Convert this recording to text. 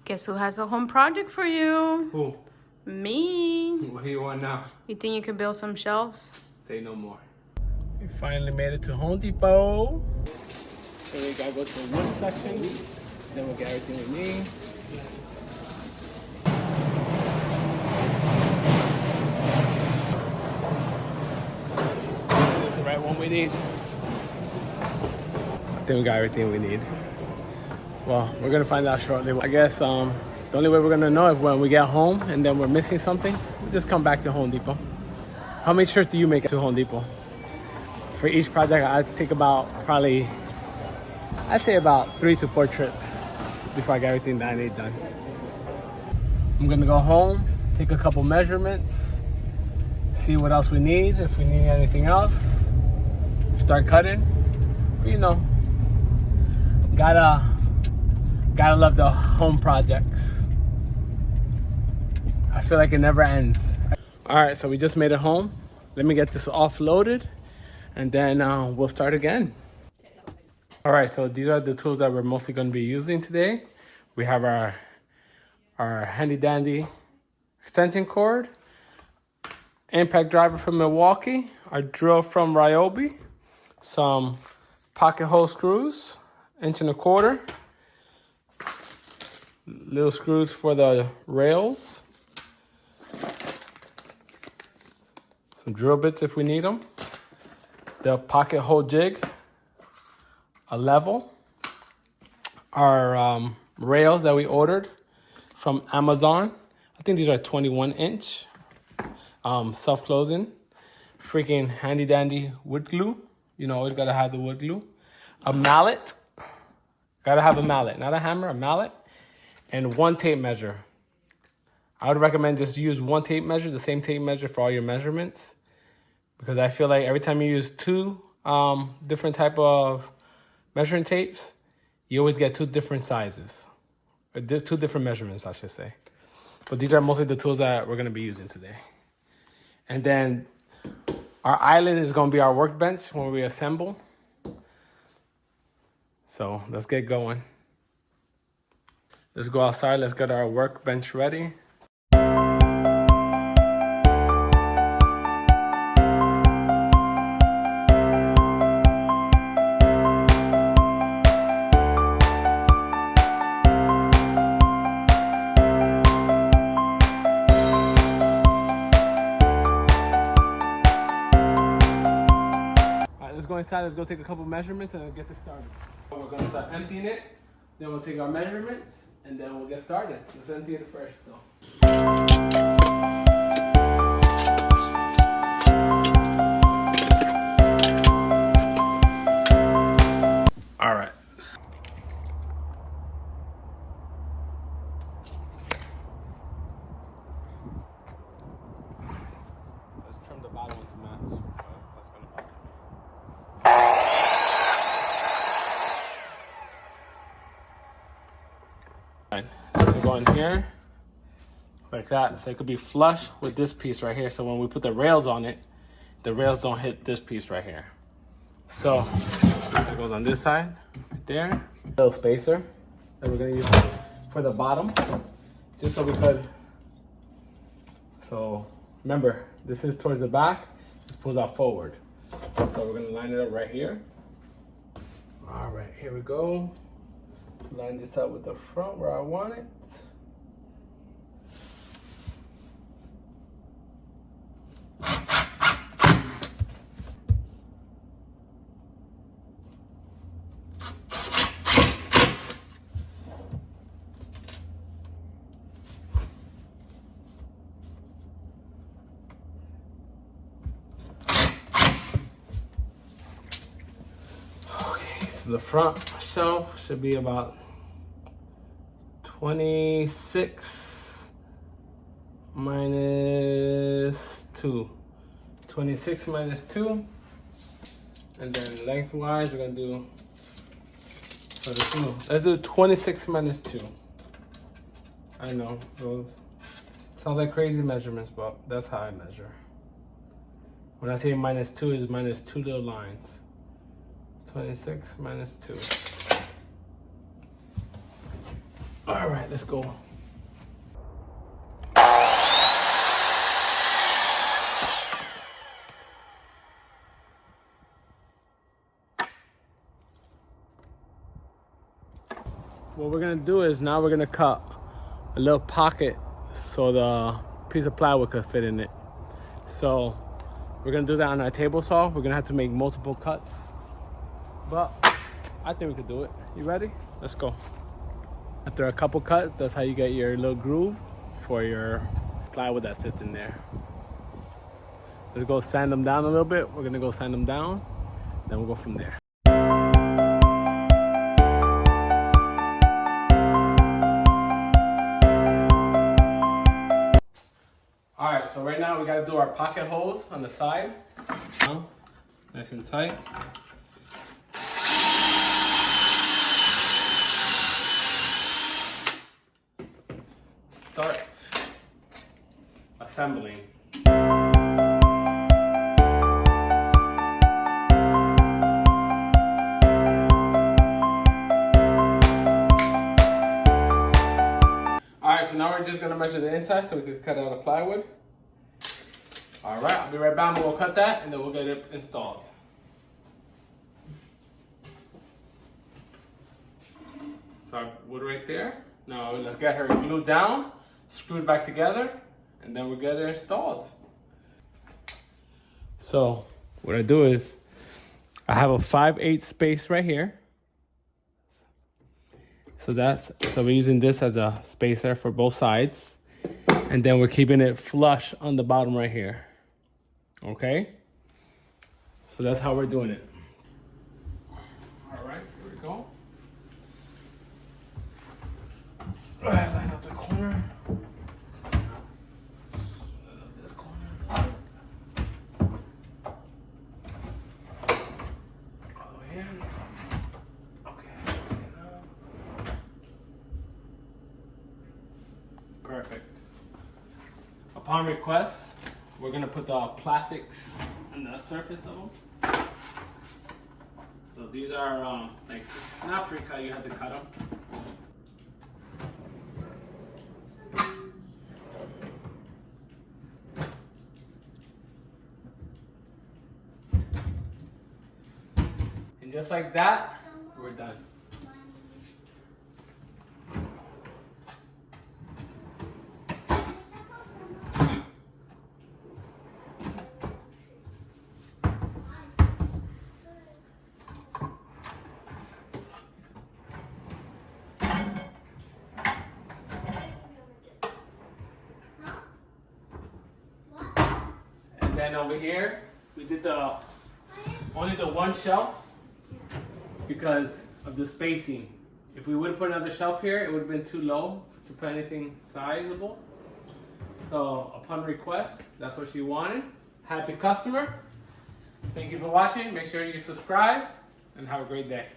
Guess who has a home project for you? Who? Me. What do you want now? You think you could build some shelves? Say no more. We finally made it to Home Depot. So we gotta go to the wood section. Then we'll get everything we need. This is the right one we need. I think we got everything we need. Well, we're gonna find out shortly. I guess the only way we're gonna know is when we get home and then we're missing something. We just come back to Home Depot. How many trips do you make to Home Depot? For each project, I take about I'd say about 3 to 4 trips before I get everything that I need done. I'm gonna go home, take a couple measurements, see what else we need, if we need anything else, start cutting. But, you know, gotta love the home projects. I feel like it never ends. All right, so we just made it home. Let me get this offloaded and then we'll start again. All right, so these are the tools that we're mostly gonna be using today. We have our handy dandy extension cord, impact driver from Milwaukee, our drill from Ryobi, some pocket hole screws, 1.25 inch, little screws for the rails, some drill bits if we need them, the pocket hole jig, a level, our rails that we ordered from Amazon. I think these are 21-inch, self-closing, freaking handy dandy wood glue. You know, always gotta have the wood glue. A mallet, gotta have a mallet, not a hammer, a mallet, and one tape measure. I would recommend just use one tape measure, the same tape measure for all your measurements, because I feel like every time you use two different type of measuring tapes, you always get 2 different sizes, or 2 different measurements, I should say. But these are mostly the tools that we're gonna be using today. And then our island is gonna be our workbench when we assemble. So let's get going. Let's go outside, let's get our workbench ready. Let's go inside, let's go take a couple measurements and then get this started. We're gonna start emptying it, then we'll take our measurements, and then we'll get started. Let's empty it first though. All right. Let's trim the bottom one to match. So we go in here like that, so it could be flush with this piece right here, so when we put the rails on it, the rails don't hit this piece right here. So it goes on this side right there. Little spacer that we're gonna use for the bottom, just so we could, so remember, this is towards the back, this pulls out forward, so we're gonna line it up right here. All right, here we go. Line this up with the front where I want it. Okay, so the front shelf should be about 26 minus 2. 26 minus 2. And then lengthwise, we're going to do for the 2. Let's do 26 minus 2. I know, those sounds like crazy measurements, but that's how I measure. When I say minus 2, is minus 2 little lines. 26 minus 2. All right, let's go. What we're gonna do is now we're gonna cut a little pocket so the piece of plywood could fit in it. So we're gonna do that on our table saw. We're gonna have to make multiple cuts, but I think we could do it. You ready? Let's go. After a couple cuts, that's how you get your little groove for your plywood that sits in there. Let's go sand them down a little bit. We're gonna go sand them down, then we'll go from there. All right, so right now we gotta do our pocket holes on the side. Nice and tight. Start assembling. Alright, so now we're just gonna measure the inside so we can cut out the plywood. Alright, I'll be right back and we'll cut that and then we'll get it installed. So our wood right there. Now let's get her glued down, screwed back together, and then we'll get it installed. So what I do is I have a 5/8 space right here. So we're using this as a spacer for both sides. And then we're keeping it flush on the bottom right here. Okay? So that's how we're doing it. All right, here we go. All right, line up the corner. Line up this corner. All the way in. Okay, perfect. Upon request, we're gonna put the plastics on the surface of them. So these are like not pre-cut, you have to cut them. And just like that, we're done. And then over here, we did only the one shelf because of the spacing. If we would have put another shelf here, it would have been too low to put anything sizable. So upon request, that's what she wanted. Happy customer. Thank you for watching. Make sure you subscribe and have a great day.